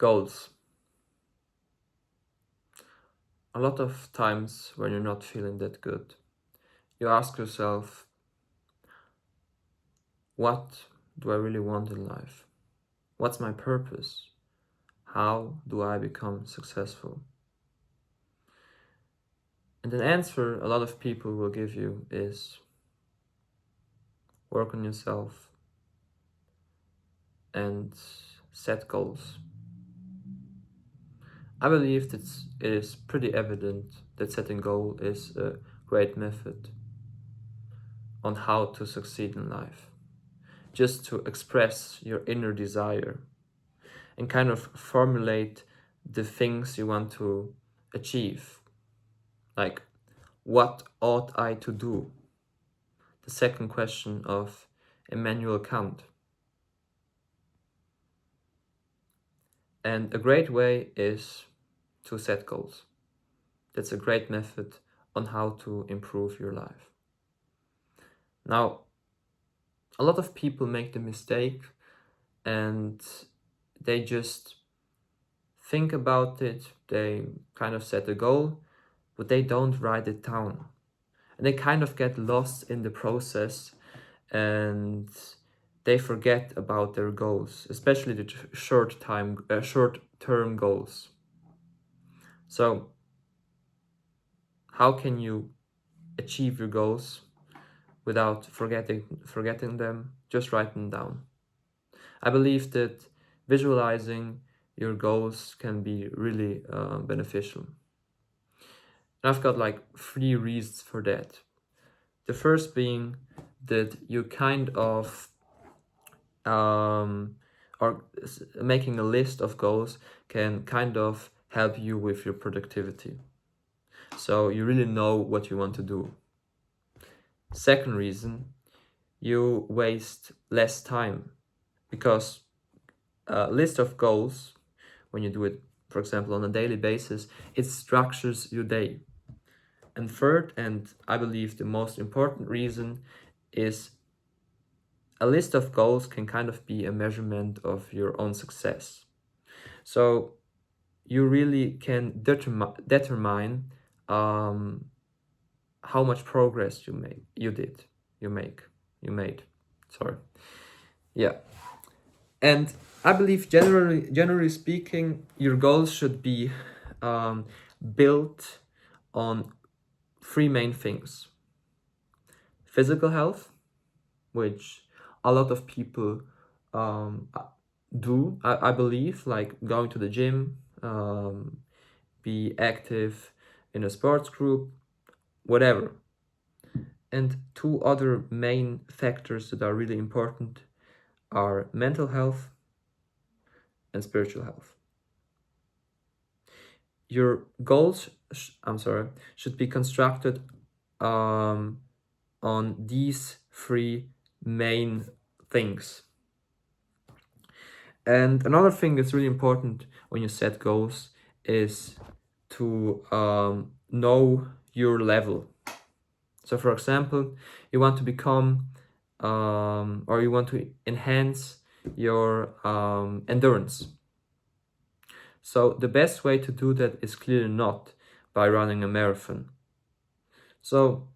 Goals. A lot of times when you're not feeling that good, you ask yourself, what do I really want in life? What's my purpose? How do I become successful? And an answer a lot of people will give you is work on yourself and set goals. I believe that it is pretty evident that setting goal is a great method on how to succeed in life. Just to express your inner desire and kind of formulate the things you want to achieve. Like, what ought I to do? The second question of Immanuel Kant. And a great way is to set goals. That's a great method on how to improve your life. Now, a lot of people make the mistake and they just think about it, they kind of set a goal, but they don't write it down. And they kind of get lost in the process and they forget about their goals, especially the short-term goals. So, how can you achieve your goals without forgetting them? Just write them down. I believe that visualizing your goals can be really beneficial. And I've got like 3 reasons for that. The first being that you kind of or making a list of goals can kind of help you with your productivity. So you really know what you want to do. Second reason, you waste less time because a list of goals, when you do it, for example, on a daily basis, it structures your day. And third, and I believe the most important reason, is a list of goals can kind of be a measurement of your own success. So you really can determine how much progress you made. Sorry. Yeah. And I believe generally speaking, your goals should be built on 3 main things: physical health, which a lot of people do, I believe, like going to the gym, be active in a sports group, whatever. And 2 other main factors that are really important are mental health and spiritual health. Your goals, should be constructed on these 3 main things. And another thing that's really important when you set goals is to know your level. So, for example, you want to become or you want to enhance your endurance. So, the best way to do that is clearly not by running a marathon. So,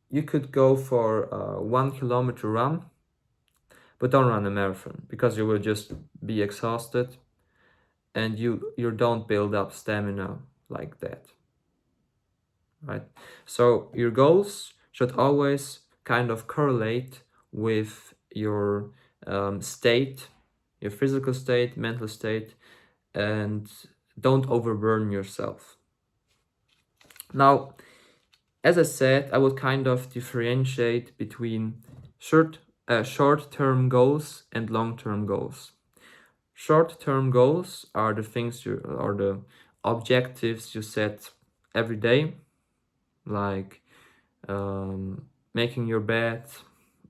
you could go for a 1 kilometer run, but don't run a marathon because you will just be exhausted and you don't build up stamina like that, right? So your goals should always kind of correlate with your state, your physical state, mental state, and don't overburn yourself. Now, as I said, I would kind of differentiate between short-term goals and long-term goals. Short-term goals are the things or the objectives you set every day, like making your bed,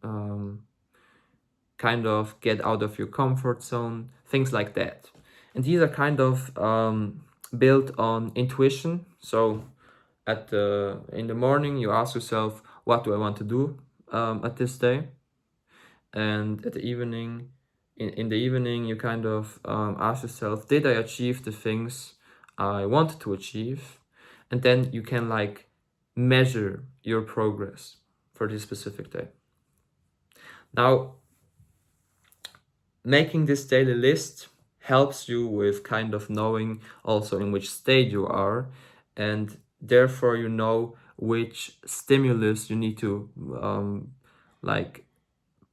kind of get out of your comfort zone, things like that. And these are kind of built on intuition. So in the morning, you ask yourself, what do I want to do at this day? And at the evening, in the evening, you kind of ask yourself, did I achieve the things I wanted to achieve? And then you can like measure your progress for this specific day. Now, making this daily list helps you with kind of knowing also in which state you are, and therefore you know which stimulus you need to like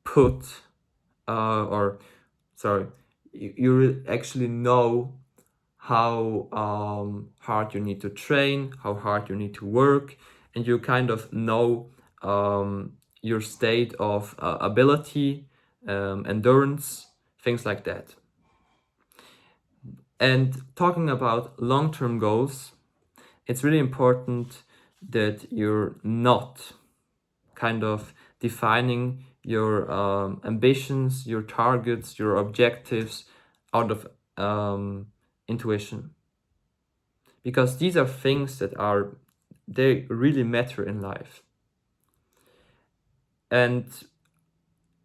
put or sorry, you actually know how hard you need to train, how hard you need to work, and you kind of know your state of ability, endurance, things like that. And talking about long-term goals, it's really important that you're not kind of defining your ambitions, your targets, your objectives out of intuition, because these are things that are they really matter in life. And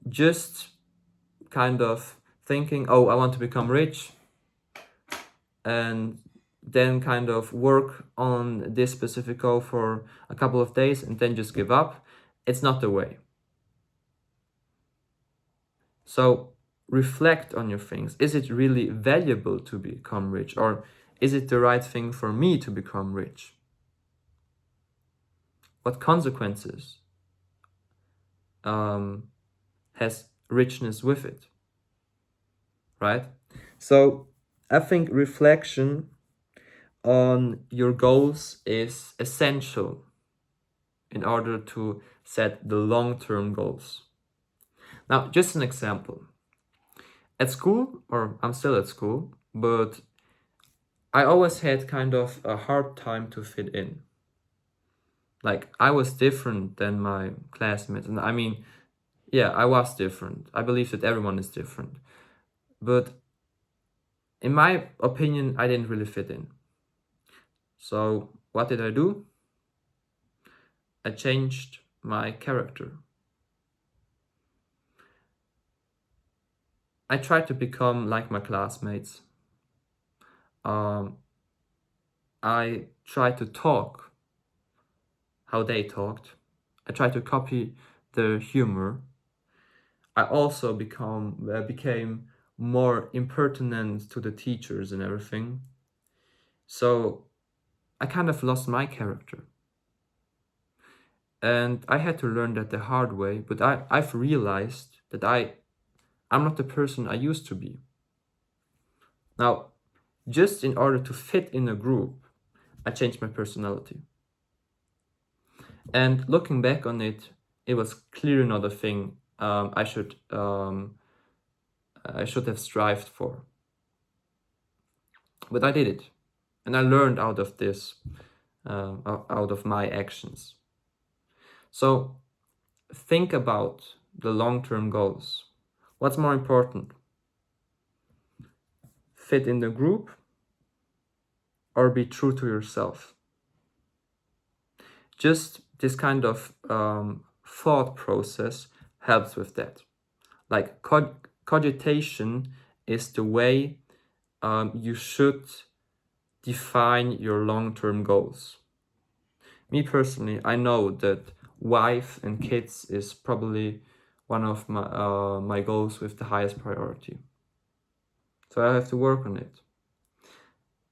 just kind of thinking, oh, I want to become rich, and then kind of work on this specific goal for a couple of days and then just give up, it's not the way. So reflect on your things. Is it really valuable to become rich, or is it the right thing for me to become rich? What consequences has richness with it, right? So I think reflection on your goals is essential in order to set the long-term goals. Now, just an example. At school, or I'm still at school, but I always had kind of a hard time to fit in. Like, I was different than my classmates. And I mean, yeah, I was different. I believe that everyone is different. But in my opinion, I didn't really fit in. So what did I do? I changed my character. I tried to become like my classmates. I tried to talk how they talked. I tried to copy their humor. I also became more impertinent to the teachers and everything. So I kind of lost my character. And I had to learn that the hard way, but I've realized that I'm not the person I used to be. Now, just in order to fit in a group, I changed my personality. And looking back on it, it was clearly not a thing I should have strived for. But I did it, and I learned out of this, out of my actions. So think about the long-term goals. What's more important? Fit in the group or be true to yourself? Just this kind of thought process helps with that. Like cogitation is the way you should define your long-term goals. Me personally, I know that wife and kids is probably one of my goals with the highest priority. So I have to work on it.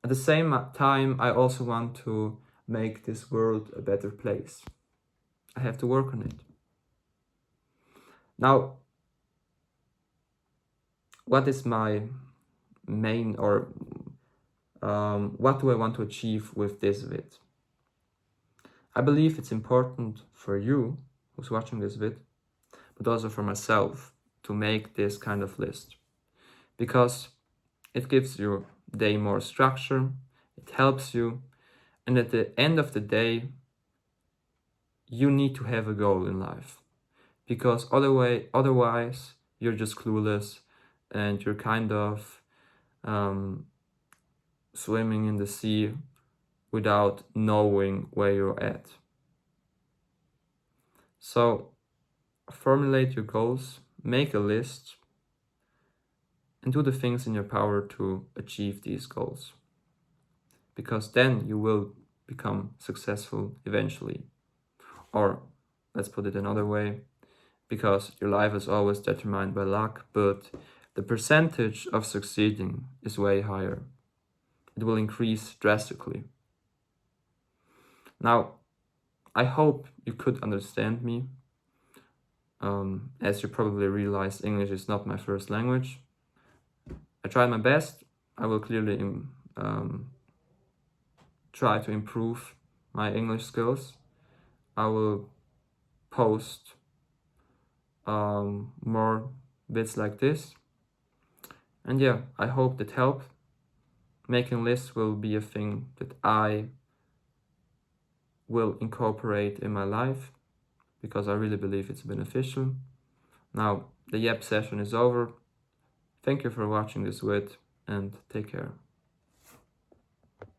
At the same time, I also want to make this world a better place. I have to work on it. Now, what is my main, or what do I want to achieve with this vid? I believe it's important for you who's watching this vid, but also for myself, to make this kind of list, because it gives your day more structure, it helps you, and at the end of the day, you need to have a goal in life, because otherwise you're just clueless and you're kind of swimming in the sea without knowing where you're at. So formulate your goals, make a list, and do the things in your power to achieve these goals. Because then you will become successful eventually. Or let's put it another way, because your life is always determined by luck, but the percentage of succeeding is way higher. It will increase drastically. Now, I hope you could understand me. As you probably realized, English is not my first language. I tried my best. I will clearly try to improve my English skills. I will post more bits like this. And yeah, I hope that helped. Making lists will be a thing that I will incorporate in my life because I really believe it's beneficial. Now, the YAP session is over. Thank you for watching this vid and take care.